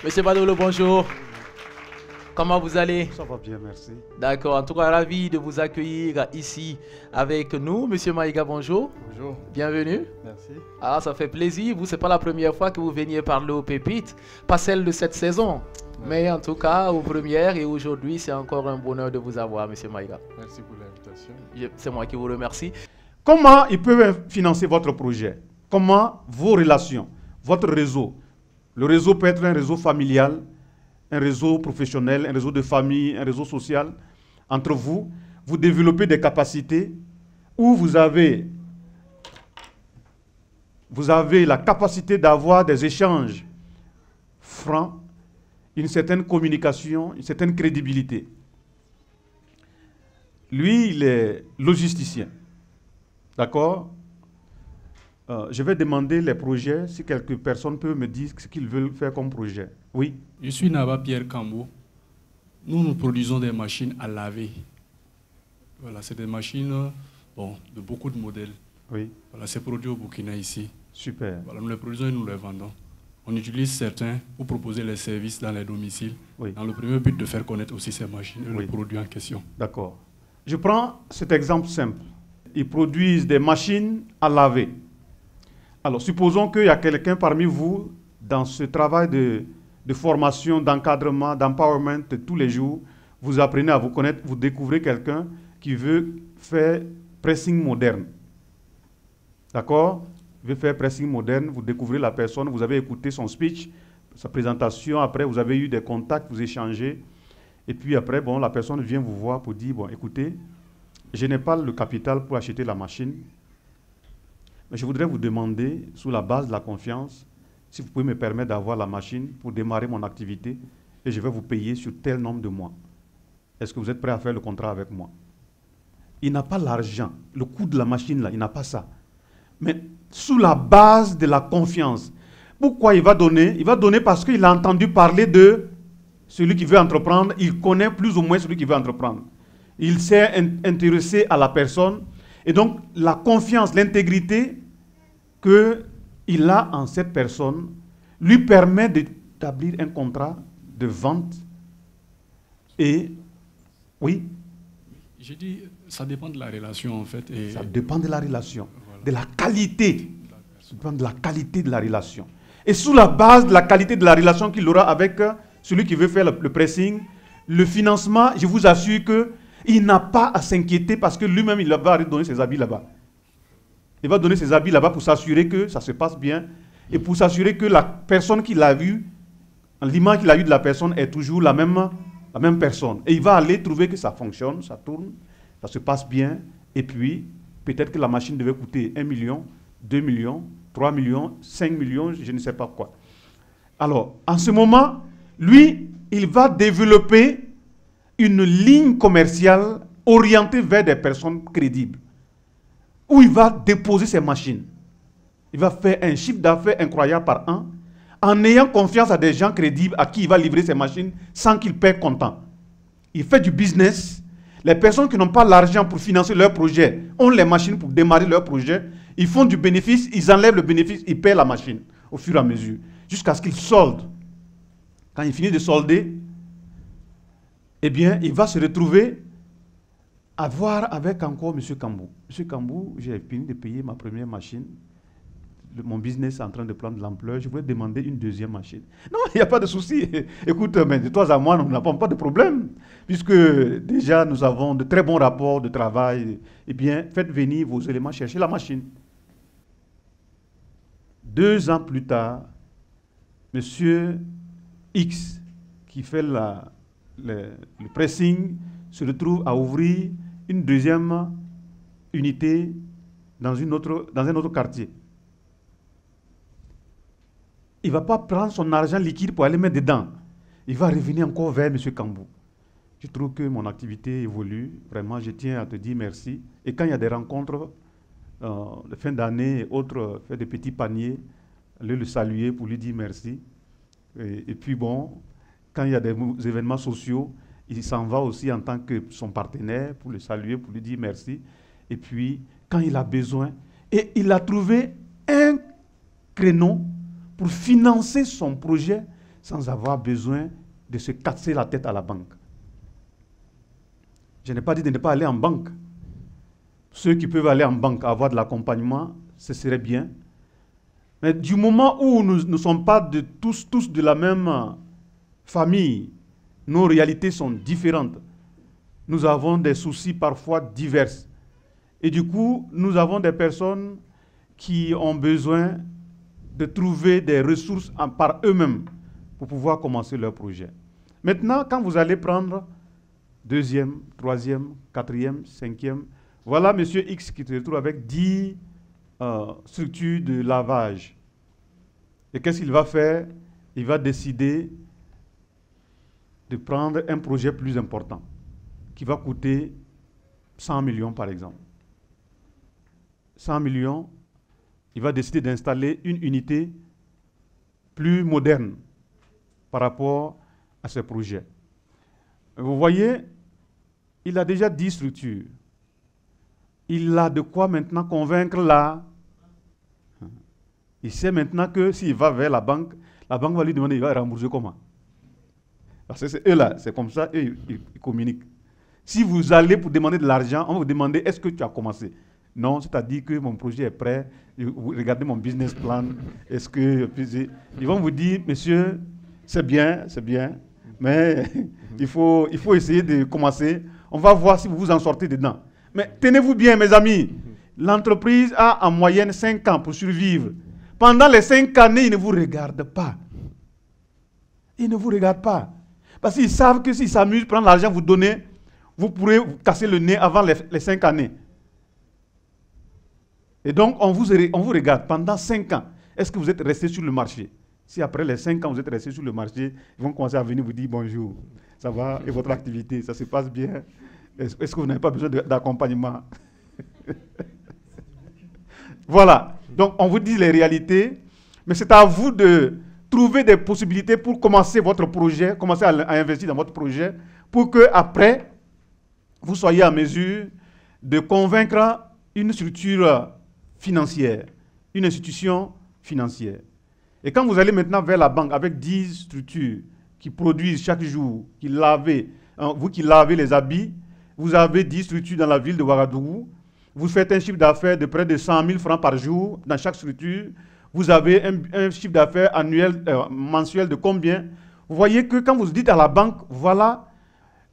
Monsieur Badolo, bonjour. Comment vous allez? Ça va bien, merci. D'accord, en tout cas, ravi de vous accueillir ici avec nous. Monsieur Maïga, bonjour. Bonjour. Bienvenue. Merci. Ah, ça fait plaisir. Vous, c'est pas la première fois que vous veniez parler aux pépites, pas celle de cette saison. Ouais. Mais en tout cas, aux premières et aujourd'hui, c'est encore un bonheur de vous avoir, Monsieur Maïga. Merci pour l'invitation. C'est moi qui vous remercie. Comment ils peuvent financer votre projet? Comment vos relations, votre réseau? Le réseau peut être un réseau familial, un réseau professionnel, un réseau de famille, un réseau social. Entre vous, vous développez des capacités où vous avez la capacité d'avoir des échanges francs, une certaine communication, une certaine crédibilité. Lui, il est logisticien. D'accord ? Je vais demander les projets, si quelques personnes peuvent me dire ce qu'ils veulent faire comme projet. Oui. Je suis Naba Pierre Cambo. Nous produisons des machines à laver. Voilà, c'est des machines de beaucoup de modèles. Oui. Voilà, c'est produit au Burkina ici. Super. Voilà, nous les produisons et nous les vendons. On utilise certains pour proposer les services dans les domiciles, oui, dans le premier but de faire connaître aussi ces machines et, oui, le produit en question. D'accord. Je prends cet exemple simple. Ils produisent des machines à laver. Alors, supposons qu'il y a quelqu'un parmi vous, dans ce travail de formation, d'encadrement, d'empowerment tous les jours, vous apprenez à vous connaître, vous découvrez quelqu'un qui veut faire pressing moderne. D'accord? Il veut faire pressing moderne, vous découvrez la personne, vous avez écouté son speech, sa présentation, après vous avez eu des contacts, vous échangez, et puis après, bon, la personne vient vous voir pour dire, bon, écoutez, je n'ai pas le capital pour acheter la machine, mais je voudrais vous demander, sous la base de la confiance, si vous pouvez me permettre d'avoir la machine pour démarrer mon activité et je vais vous payer sur tel nombre de mois. Est-ce que vous êtes prêt à faire le contrat avec moi? Il n'a pas l'argent, le coût de la machine, là, il n'a pas ça. Mais sous la base de la confiance. Pourquoi il va donner? Il va donner parce qu'il a entendu parler de celui qui veut entreprendre. Il connaît plus ou moins celui qui veut entreprendre. Il s'est intéressé à la personne. Et donc, la confiance, l'intégrité qu'il a en cette personne lui permet d'établir un contrat de vente. Et, oui? J'ai dit, ça dépend de la relation, en fait. Et ça dépend de la relation, voilà, de la qualité. Ça dépend de la qualité de la relation. Et sous la base de la qualité de la relation qu'il aura avec celui qui veut faire le pressing, le financement, je vous assure que il n'a pas à s'inquiéter parce que lui-même, il va donner ses habits là-bas. Il va donner ses habits là-bas pour s'assurer que ça se passe bien et pour s'assurer que la personne qui l'a vu L'image qu'il a eue de la personne est toujours la même personne. Et il va aller trouver que ça fonctionne, ça tourne, ça se passe bien. Et puis, peut-être que la machine devait coûter 1 million, 2 millions, 3 millions, 5 millions, je ne sais pas quoi. Alors, en ce moment, lui, il va développer une ligne commerciale orientée vers des personnes crédibles, où il va déposer ses machines. Il va faire un chiffre d'affaires incroyable par an, en ayant confiance à des gens crédibles à qui il va livrer ses machines sans qu'ils paient comptant. Il fait du business. Les personnes qui n'ont pas l'argent pour financer leur projet ont les machines pour démarrer leur projet. Ils font du bénéfice, ils enlèvent le bénéfice, ils paient la machine au fur et à mesure, jusqu'à ce qu'ils soldent. Quand il finit de solder, eh bien, il va se retrouver à voir avec encore M. Kambou. M. Kambou, j'ai fini de payer ma première machine. Mon business est en train de prendre de l'ampleur. Je voulais demander une deuxième machine. Non, il n'y a pas de souci. Écoute, mais de toi à moi, nous n'avons pas de problème. Puisque déjà, nous avons de très bons rapports de travail. Eh bien, faites venir vos éléments chercher la machine. 2 ans plus tard, M. X, qui fait le pressing, se retrouve à ouvrir une deuxième unité dans un autre quartier. Il ne va pas prendre son argent liquide pour aller mettre dedans. Il va revenir encore vers M. Kambou. Je trouve que mon activité évolue. Vraiment, je tiens à te dire merci. Et quand il y a des rencontres de fin d'année et autres, faire des petits paniers, aller le saluer pour lui dire merci. Et puis bon, quand il y a des événements sociaux, il s'en va aussi en tant que son partenaire pour le saluer, pour lui dire merci. Et puis, quand il a besoin, et il a trouvé un créneau pour financer son projet sans avoir besoin de se casser la tête à la banque. Je n'ai pas dit de ne pas aller en banque. Ceux qui peuvent aller en banque, avoir de l'accompagnement, ce serait bien. Mais du moment où nous ne sommes pas tous de la même famille, nos réalités sont différentes. Nous avons des soucis parfois divers. Et du coup, nous avons des personnes qui ont besoin de trouver des ressources par eux-mêmes pour pouvoir commencer leur projet. Maintenant, quand vous allez prendre 2e, 3e, 4e, 5e, voilà M. X qui se retrouve avec 10 structures de lavage. Et qu'est-ce qu'il va faire? Il va décider de prendre un projet plus important, qui va coûter 100 millions par exemple. 100 millions, il va décider d'installer une unité plus moderne par rapport à ce projet. Vous voyez, il a déjà 10 structures. Il a de quoi maintenant convaincre la... Il sait maintenant que s'il va vers la banque va lui demander, il va rembourser comment? Parce que c'est eux là, c'est comme ça, eux, ils communiquent. Si vous allez pour demander de l'argent, on va vous demander, est-ce que tu as commencé? Non, c'est-à-dire que mon projet est prêt, vous regardez mon business plan, est-ce que... Ils vont vous dire, monsieur, c'est bien, mais il faut essayer de commencer. On va voir si vous vous en sortez dedans. Mais tenez-vous bien, mes amis, l'entreprise a en moyenne 5 ans pour survivre. Pendant les 5 années, ils ne vous regardent pas. Ils ne vous regardent pas. Parce qu'ils savent que s'ils s'amusent, prendre l'argent, vous donner, vous pourrez vous casser le nez avant les 5 années. Et donc, on vous regarde pendant 5 ans. Est-ce que vous êtes resté sur le marché? Si après les 5 ans, vous êtes resté sur le marché, ils vont commencer à venir vous dire bonjour. Ça va? Et votre activité, ça se passe bien? Est-ce que vous n'avez pas besoin d'accompagnement? Voilà. Donc, on vous dit les réalités, mais c'est à vous de trouver des possibilités pour commencer votre projet, commencer à investir dans votre projet, pour que après vous soyez en mesure de convaincre une structure financière, une institution financière. Et quand vous allez maintenant vers la banque avec 10 structures qui produisent chaque jour, vous qui lavez les habits, vous avez 10 structures dans la ville de Ouagadougou, vous faites un chiffre d'affaires de près de 100 000 francs par jour dans chaque structure, vous avez un chiffre d'affaires annuel, mensuel de combien? Vous voyez que quand vous dites à la banque, voilà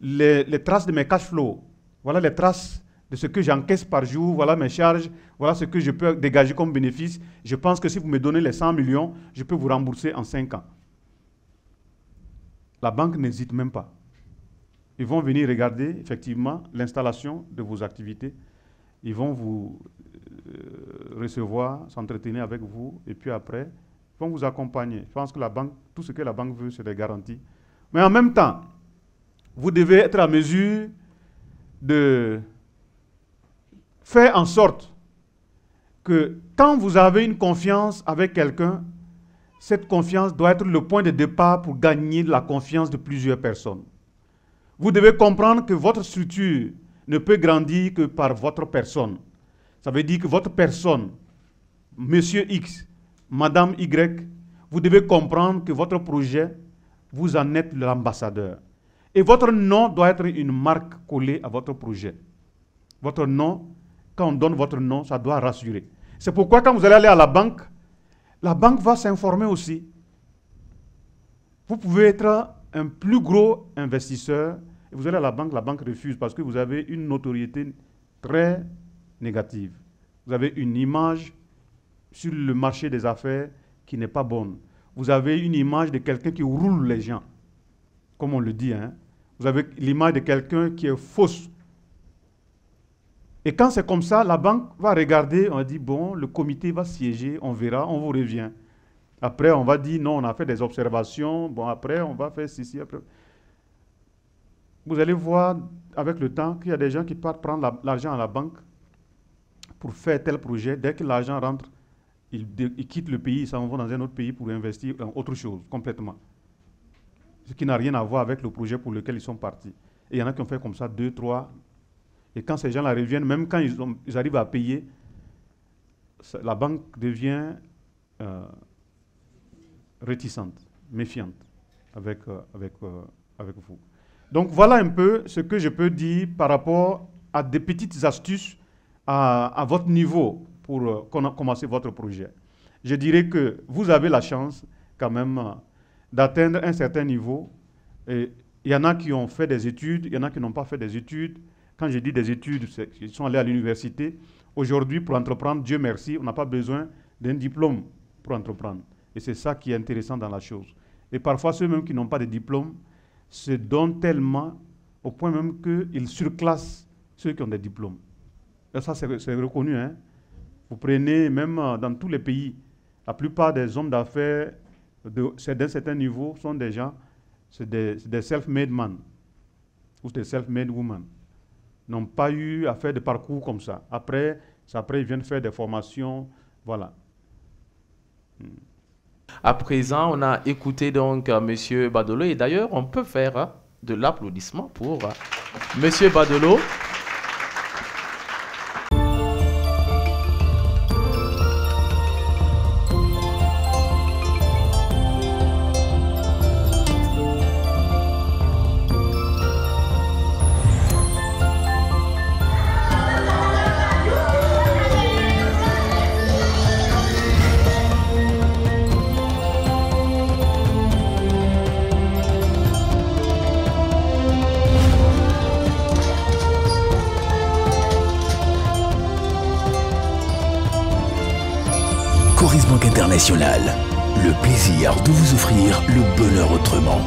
les traces de mes cash flows, voilà les traces de ce que j'encaisse par jour, voilà mes charges, voilà ce que je peux dégager comme bénéfice. Je pense que si vous me donnez les 100 millions, je peux vous rembourser en 5 ans. la banque n'hésite même pas. Ils vont venir regarder effectivement l'installation de vos activités. Ils vont vous recevoir, s'entretenir avec vous, et puis après, ils vont vous accompagner. Je pense que la banque, tout ce que la banque veut, c'est des garanties. Mais en même temps, vous devez être à mesure de faire en sorte que quand vous avez une confiance avec quelqu'un, cette confiance doit être le point de départ pour gagner la confiance de plusieurs personnes. Vous devez comprendre que votre structure ne peut grandir que par votre personne. Ça veut dire que votre personne, Monsieur X, Madame Y, vous devez comprendre que votre projet, vous en êtes l'ambassadeur. Et votre nom doit être une marque collée à votre projet. Votre nom, quand on donne votre nom, ça doit rassurer. C'est pourquoi quand vous allez aller à la banque va s'informer aussi. Vous pouvez être un plus gros investisseur et vous allez à la banque refuse parce que vous avez une notoriété très négative. Vous avez une image sur le marché des affaires qui n'est pas bonne. Vous avez une image de quelqu'un qui roule les gens, comme on le dit. Hein. Vous avez l'image de quelqu'un qui est fausse. Et quand c'est comme ça, la banque va regarder, on va dire, bon, le comité va siéger, on verra, on vous revient. Après, on va dire, non, on a fait des observations, bon, après, on va faire ceci, après. Vous allez voir, avec le temps, qu'il y a des gens qui partent prendre l'argent à la banque pour faire tel projet. Dès que l'argent rentre, ils quittent le pays, ils s'en vont dans un autre pays pour investir dans autre chose, complètement. Ce qui n'a rien à voir avec le projet pour lequel ils sont partis. Et il y en a qui ont fait comme ça 2, 3. Et quand ces gens-là reviennent, même quand ils arrivent à payer, la banque devient réticente, méfiante avec vous. Donc voilà un peu ce que je peux dire par rapport à des petites astuces à votre niveau pour commencer votre projet. Je dirais que vous avez la chance quand même d'atteindre un certain niveau. Et il y en a qui ont fait des études, il y en a qui n'ont pas fait des études. Quand je dis des études, ils sont allés à l'université. Aujourd'hui, pour entreprendre, Dieu merci, on n'a pas besoin d'un diplôme pour entreprendre. Et c'est ça qui est intéressant dans la chose. Et parfois, ceux même qui n'ont pas de diplôme se donnent tellement au point même qu'ils surclassent ceux qui ont des diplômes. Et ça, c'est reconnu. Hein? Vous prenez, même dans tous les pays, la plupart des hommes d'affaires d'un certain niveau sont des gens, c'est des self-made men ou des self-made women. N'ont pas eu à faire de parcours comme ça. Après, ils viennent faire des formations, voilà. À présent, on a écouté donc M. Badolo et d'ailleurs, on peut faire de l'applaudissement pour M. Badolo. Banque Internationale, le plaisir de vous offrir le bonheur autrement.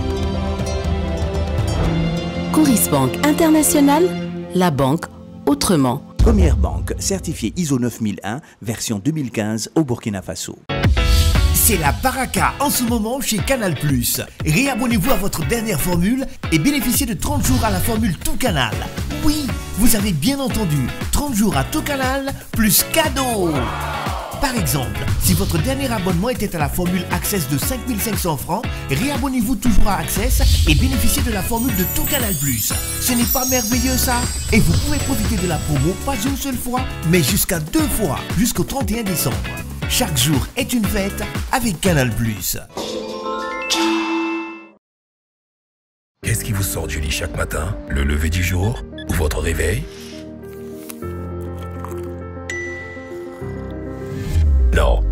Coris Banque Internationale, la banque autrement. Première banque certifiée ISO 9001, version 2015 au Burkina Faso. C'est la Baraka en ce moment chez Canal+. Réabonnez-vous à votre dernière formule et bénéficiez de 30 jours à la formule Tout Canal. Oui, vous avez bien entendu, 30 jours à Tout Canal plus cadeau. Par exemple, si votre dernier abonnement était à la formule Access de 5500 francs, réabonnez-vous toujours à Access et bénéficiez de la formule de Tout Canal+. Ce n'est pas merveilleux ça? Et vous pouvez profiter de la promo pas une seule fois, mais jusqu'à 2 fois, jusqu'au 31 décembre. Chaque jour est une fête avec Canal+. Qu'est-ce qui vous sort du lit chaque matin? Le lever du jour ou votre réveil? Non,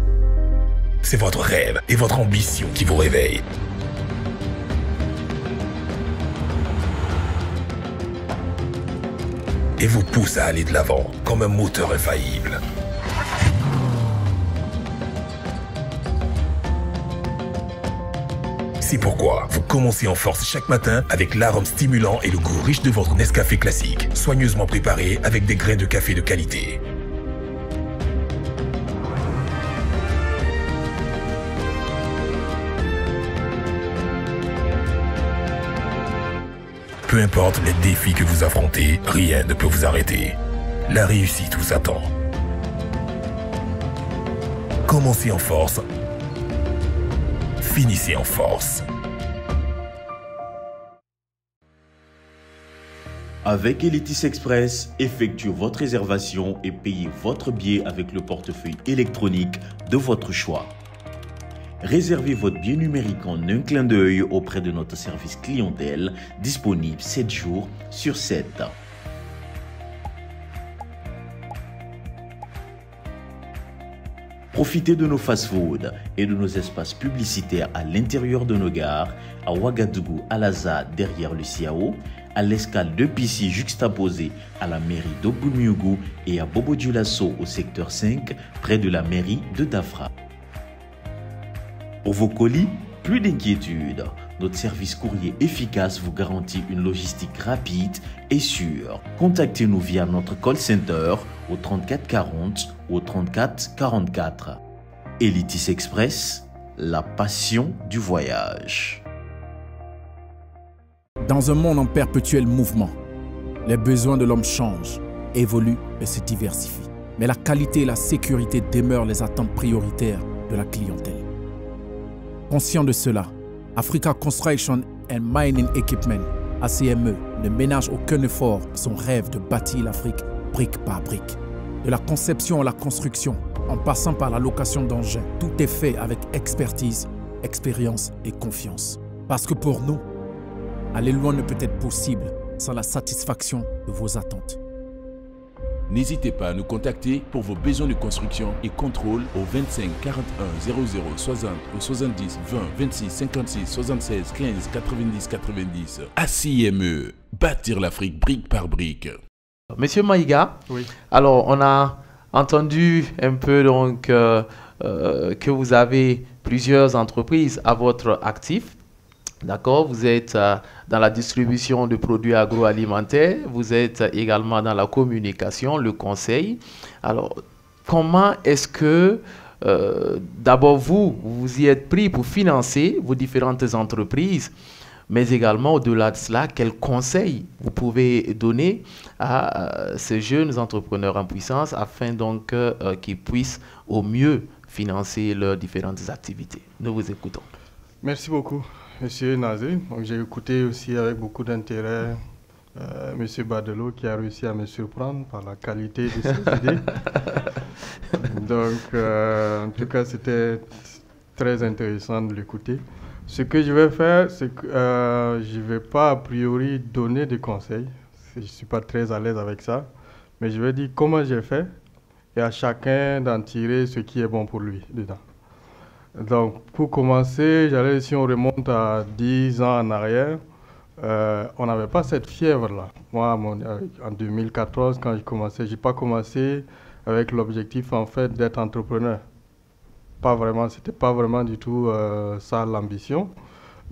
c'est votre rêve et votre ambition qui vous réveillent. Et vous pousse à aller de l'avant comme un moteur infaillible. C'est pourquoi vous commencez en force chaque matin avec l'arôme stimulant et le goût riche de votre Nescafé classique, soigneusement préparé avec des grains de café de qualité. Peu importe les défis que vous affrontez, rien ne peut vous arrêter. La réussite vous attend. Commencez en force. Finissez en force. Avec Elitis Express, effectuez votre réservation et payez votre billet avec le portefeuille électronique de votre choix. Réservez votre billet numérique en un clin d'œil auprès de notre service clientèle, disponible 7 jours sur 7. Profitez de nos fast-foods et de nos espaces publicitaires à l'intérieur de nos gares, à Ouagadougou, à Laza, derrière le CIAO, à l'escale de Pissi juxtaposée à la mairie d'Oboumiougou et à Bobo-Dioulasso au secteur 5, près de la mairie de Dafra. Pour vos colis, plus d'inquiétude. Notre service courrier efficace vous garantit une logistique rapide et sûre. Contactez-nous via notre call center au 34 40 ou au 34 44. Elitis Express, la passion du voyage. Dans un monde en perpétuel mouvement, les besoins de l'homme changent, évoluent et se diversifient. Mais la qualité et la sécurité demeurent les attentes prioritaires de la clientèle. Conscient de cela, Africa Construction and Mining Equipment, ACME, ne ménage aucun effort pour son rêve de bâtir l'Afrique brique par brique. De la conception à la construction, en passant par la location d'engins, tout est fait avec expertise, expérience et confiance. Parce que pour nous, aller loin ne peut être possible sans la satisfaction de vos attentes. N'hésitez pas à nous contacter pour vos besoins de construction et contrôle au 25 41 00 60 ou 70 20 26 56 76 15 90 90. ACME, bâtir l'Afrique brique par brique. Monsieur Maïga, oui. Alors on a entendu un peu donc que vous avez plusieurs entreprises à votre actif. D'accord, vous êtes dans la distribution de produits agroalimentaires, vous êtes également dans la communication, le conseil. Alors, comment est-ce que, d'abord vous y êtes pris pour financer vos différentes entreprises, mais également au-delà de cela, quels conseils vous pouvez donner à ces jeunes entrepreneurs en puissance afin donc qu'ils puissent au mieux financer leurs différentes activités? Nous vous écoutons. Merci beaucoup. Monsieur Nazé, j'ai écouté aussi avec beaucoup d'intérêt Monsieur Badelo qui a réussi à me surprendre par la qualité de ses idées. Donc, en tout cas, c'était très intéressant de l'écouter. Ce que je vais faire, c'est que je ne vais pas a priori donner des conseils. Je ne suis pas très à l'aise avec ça. Mais je vais dire comment j'ai fait et à chacun d'en tirer ce qui est bon pour lui dedans. Donc, pour commencer, si on remonte à 10 ans en arrière, on n'avait pas cette fièvre-là. Moi, en 2014, quand j'ai commencé, je n'ai pas commencé avec l'objectif, en fait, d'être entrepreneur. Pas vraiment, c'était pas vraiment du tout ça l'ambition.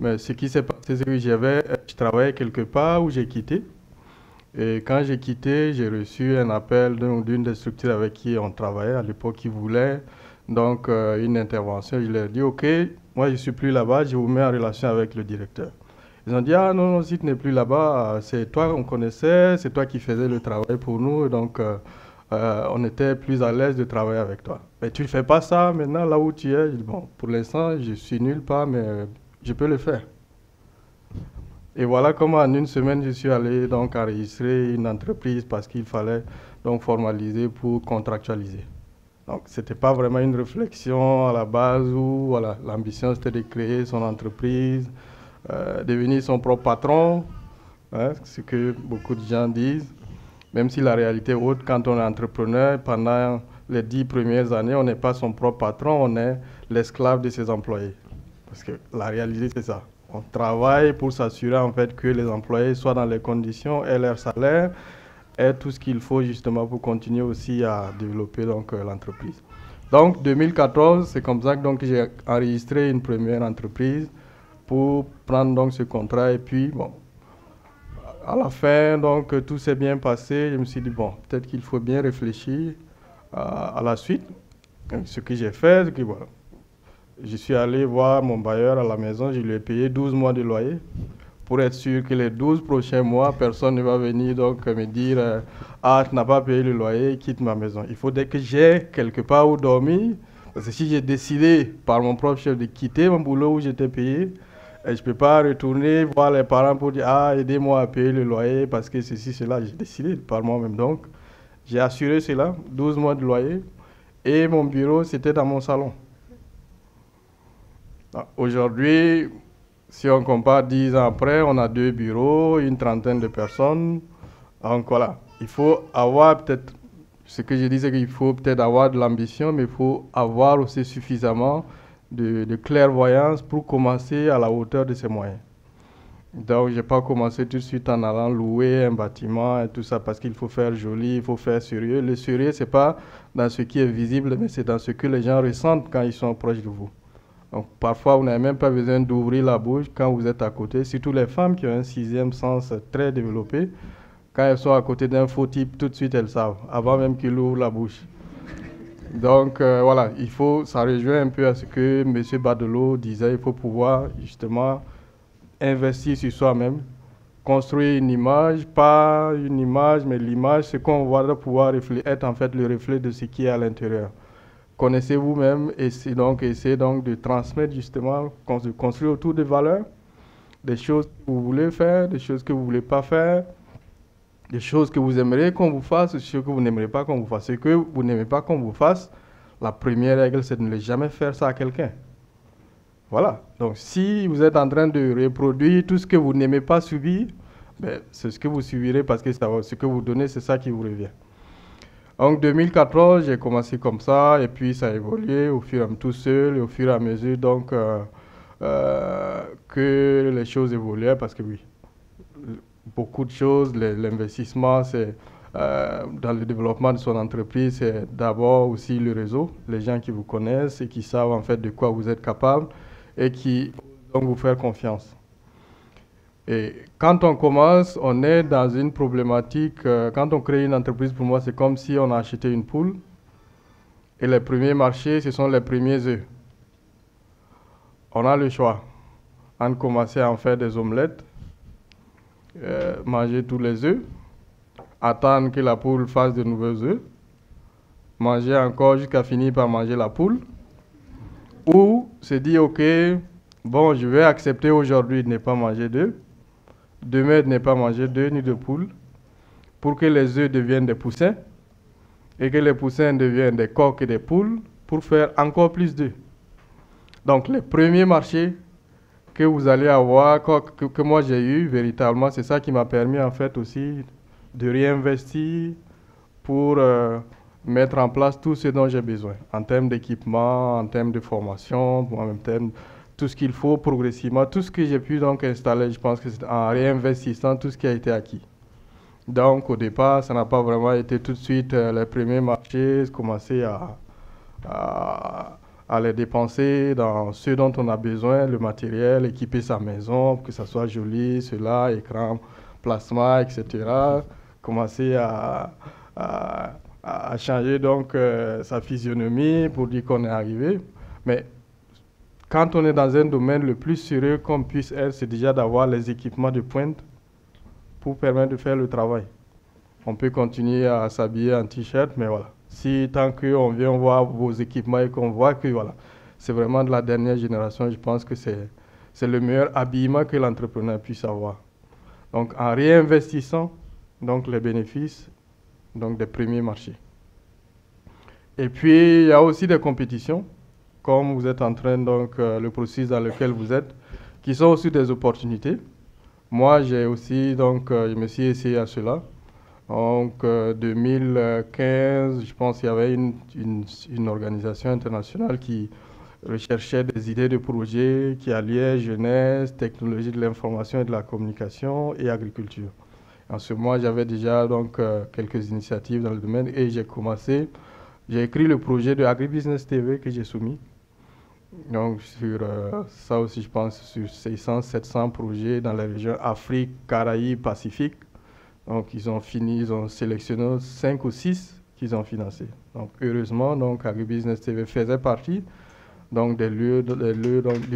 Mais ce qui s'est passé, c'est que je travaillais quelque part où j'ai quitté. Et quand j'ai quitté, j'ai reçu un appel d'une des structures avec qui on travaillait à l'époque qui voulait donc une intervention. Je leur ai dit, OK, moi je ne suis plus là-bas, je vous mets en relation avec le directeur. Ils ont dit, ah non, si tu n'es plus là-bas, c'est toi on connaissait, c'est toi qui faisais le travail pour nous, donc on était plus à l'aise de travailler avec toi. Mais tu ne fais pas ça maintenant là où tu es. Je dis, bon, pour l'instant, je suis nulle part, mais je peux le faire. Et voilà comment en une semaine, je suis allé donc enregistrer une entreprise parce qu'il fallait donc formaliser pour contractualiser. Donc, ce n'était pas vraiment une réflexion à la base où voilà, l'ambition c'était de créer son entreprise, devenir son propre patron, hein, ce que beaucoup de gens disent. Même si la réalité est autre, quand on est entrepreneur, pendant les 10 premières années, on n'est pas son propre patron, on est l'esclave de ses employés. Parce que la réalité, c'est ça. On travaille pour s'assurer en fait que les employés soient dans les conditions et leur salaire et tout ce qu'il faut justement pour continuer aussi à développer donc l'entreprise. Donc 2014, c'est comme ça que donc j'ai enregistré une première entreprise pour prendre donc ce contrat. Et puis, bon, à la fin, donc, tout s'est bien passé. Je me suis dit, bon, peut-être qu'il faut bien réfléchir à la suite. Donc, ce que j'ai fait, c'est que voilà, je suis allé voir mon bailleur à la maison, je lui ai payé 12 mois de loyer pour être sûr que les 12 prochains mois, personne ne va venir donc me dire ah, tu n'as pas payé le loyer, quitte ma maison. Il faut que j'ai quelque part où dormir. Parce que si j'ai décidé par mon propre chef de quitter mon boulot où j'étais payé, je ne peux pas retourner voir les parents pour dire ah, aidez-moi à payer le loyer parce que ceci, cela. J'ai décidé par moi-même. Donc, j'ai assuré cela, 12 mois de loyer. Et mon bureau, c'était dans mon salon. Aujourd'hui, si on compare 10 ans après, on a 2 bureaux, une trentaine de personnes. Donc voilà, il faut avoir peut-être, ce que je disais qu'il faut peut-être avoir de l'ambition, mais il faut avoir aussi suffisamment de clairvoyance pour commencer à la hauteur de ses moyens. Donc je n'ai pas commencé tout de suite en allant louer un bâtiment et tout ça parce qu'il faut faire joli, il faut faire sérieux. Le sérieux, ce n'est pas dans ce qui est visible, mais c'est dans ce que les gens ressentent quand ils sont proches de vous. Donc, parfois, vous n'avez même pas besoin d'ouvrir la bouche quand vous êtes à côté. Surtout les femmes qui ont un 6e sens très développé. Quand elles sont à côté d'un faux type, tout de suite, elles savent, avant même qu'il ouvre la bouche. Donc, voilà, ça rejoint un peu à ce que M. Badolo disait. Il faut pouvoir, justement, investir sur soi-même, construire une image, pas une image, mais l'image, ce qu'on va pouvoir être en fait le reflet de ce qui est à l'intérieur. Connaissez vous-même et essayez donc de transmettre justement, de construire autour des valeurs, des choses que vous voulez faire, des choses que vous ne voulez pas faire, des choses que vous aimeriez qu'on vous fasse, des choses que vous n'aimeriez pas qu'on vous fasse. Ce que vous n'aimez pas qu'on vous fasse, la première règle, c'est de ne jamais faire ça à quelqu'un. Voilà. Donc, si vous êtes en train de reproduire tout ce que vous n'aimez pas subir, ben, c'est ce que vous subirez parce que ce que vous donnez, c'est ça qui vous revient. En 2014, j'ai commencé comme ça et puis ça a évolué au fur et à mesure tout seul et au fur et à mesure donc, que les choses évoluaient parce que oui, beaucoup de choses, l'investissement, c'est dans le développement de son entreprise, c'est d'abord aussi le réseau, les gens qui vous connaissent et qui savent en fait de quoi vous êtes capable et qui vont vous faire confiance. Et quand on commence, on est dans une problématique. Quand on crée une entreprise, pour moi, c'est comme si on a acheté une poule. Et les premiers marchés, ce sont les premiers œufs. On a le choix. On commence à en faire des omelettes, manger tous les œufs, attendre que la poule fasse de nouveaux œufs, manger encore jusqu'à finir par manger la poule, ou se dire, OK, bon, je vais accepter aujourd'hui de ne pas manger d'œufs, demain de ne pas manger d'œufs ni de poules, pour que les œufs deviennent des poussins, et que les poussins deviennent des coqs et des poules, pour faire encore plus d'œufs. Donc, les premiers marchés que vous allez avoir, que moi j'ai eu, véritablement, c'est ça qui m'a permis en fait aussi de réinvestir pour mettre en place tout ce dont j'ai besoin, en termes d'équipement, en termes de formation, en même temps, tout ce qu'il faut progressivement, tout ce que j'ai pu donc installer, je pense que c'est en réinvestissant tout ce qui a été acquis. Donc au départ, ça n'a pas vraiment été tout de suite les premiers marchés, commencer à les dépenser dans ce dont on a besoin, le matériel, équiper sa maison, que ça soit joli, cela, écran, plasma, etc. Commencer à changer donc sa physionomie pour dire qu'on est arrivé. Mais quand on est dans un domaine, le plus sérieux qu'on puisse être, c'est déjà d'avoir les équipements de pointe pour permettre de faire le travail. On peut continuer à s'habiller en t-shirt, mais voilà. Si tant qu'on vient voir vos équipements et qu'on voit que voilà, c'est vraiment de la dernière génération, je pense que c'est le meilleur habillement que l'entrepreneur puisse avoir. Donc en réinvestissant donc, les bénéfices donc, des premiers marchés. Et puis il y a aussi des compétitions, comme vous êtes en train, donc le processus dans lequel vous êtes, qui sont aussi des opportunités. Moi, j'ai aussi, donc, je me suis essayé à cela. Donc, 2015, je pense qu'il y avait une organisation internationale qui recherchait des idées de projets qui alliaient jeunesse, technologie de l'information et de la communication et agriculture. En ce moment, j'avais déjà donc, quelques initiatives dans le domaine et j'ai écrit le projet de Agribusiness TV que j'ai soumis. Donc, sur ça aussi, je pense, sur 600, 700 projets dans les régions Afrique, Caraïbes, Pacifique. Donc, ils ont sélectionné 5 ou 6 qu'ils ont financés. Donc, heureusement, donc, Agribusiness TV faisait partie donc, du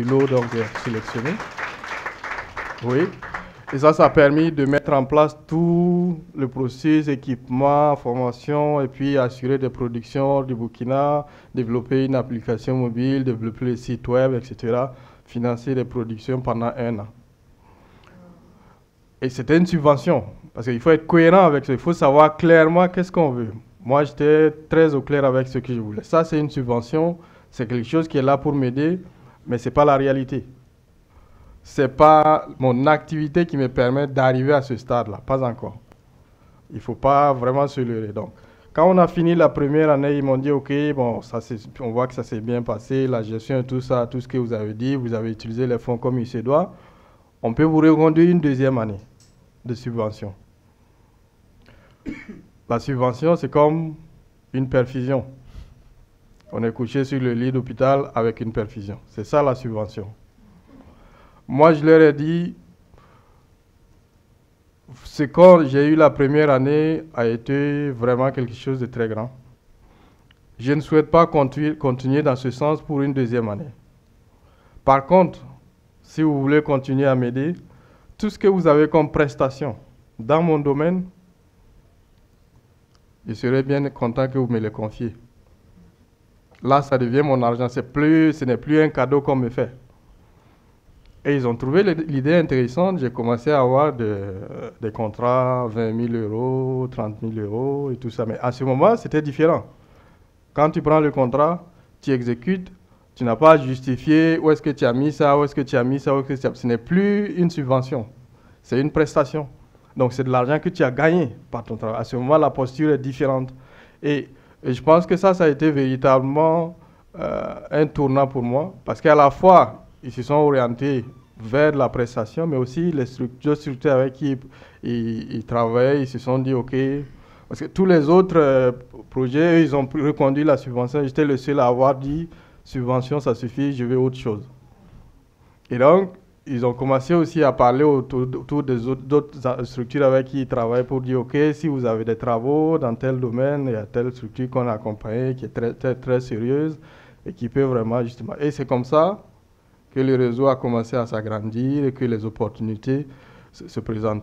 lot donc, sélectionné. Oui. Et ça a permis de mettre en place tout le processus, équipement, formation, et puis assurer des productions du Burkina, développer une application mobile, développer le site web, etc., financer les productions pendant 1 an. Et c'était une subvention, parce qu'il faut être cohérent avec ça, il faut savoir clairement qu'est-ce qu'on veut. Moi, j'étais très au clair avec ce que je voulais. Ça, c'est une subvention, c'est quelque chose qui est là pour m'aider, mais ce n'est pas la réalité. Ce n'est pas mon activité qui me permet d'arriver à ce stade-là, pas encore. Il ne faut pas vraiment se leurrer. Donc, quand on a fini la première année, ils m'ont dit, OK, bon, on voit que ça s'est bien passé, la gestion et tout ça, tout ce que vous avez dit, vous avez utilisé les fonds comme il se doit. On peut vous reconduire une deuxième année de subvention. La subvention, c'est comme une perfusion. On est couché sur le lit d'hôpital avec une perfusion. C'est ça la subvention. Moi, je leur ai dit, ce que j'ai eu la première année a été vraiment quelque chose de très grand. Je ne souhaite pas continuer dans ce sens pour une deuxième année. Par contre, si vous voulez continuer à m'aider, tout ce que vous avez comme prestation dans mon domaine, je serais bien content que vous me le confiez. Là, ça devient mon argent. Ce n'est plus un cadeau qu'on me fait. Et ils ont trouvé l'idée intéressante. J'ai commencé à avoir des contrats 20 000 euros, 30 000 euros et tout ça. Mais à ce moment, c'était différent. Quand tu prends le contrat, tu exécutes, tu n'as pas à justifier où est-ce que tu as mis ça, où est-ce que tu as mis ça, où est-ce que tu as... Ce n'est plus une subvention, c'est une prestation. Donc c'est de l'argent que tu as gagné par ton travail. À ce moment, la posture est différente. Et je pense que ça a été véritablement un tournant pour moi, parce qu'à la fois, ils se sont orientés vers la prestation, mais aussi les structures avec qui ils travaillaient, ils se sont dit, OK, parce que tous les autres projets, ils ont reconduit la subvention. J'étais le seul à avoir dit, subvention, ça suffit, je veux autre chose. Et donc, ils ont commencé aussi à parler autour des d'autres structures avec qui ils travaillent pour dire, OK, si vous avez des travaux dans tel domaine, il y a telle structure qu'on a accompagnée qui est très, très, très sérieuse et qui peut vraiment justement... Et c'est comme ça que le réseau a commencé à s'agrandir et que les opportunités se présentent.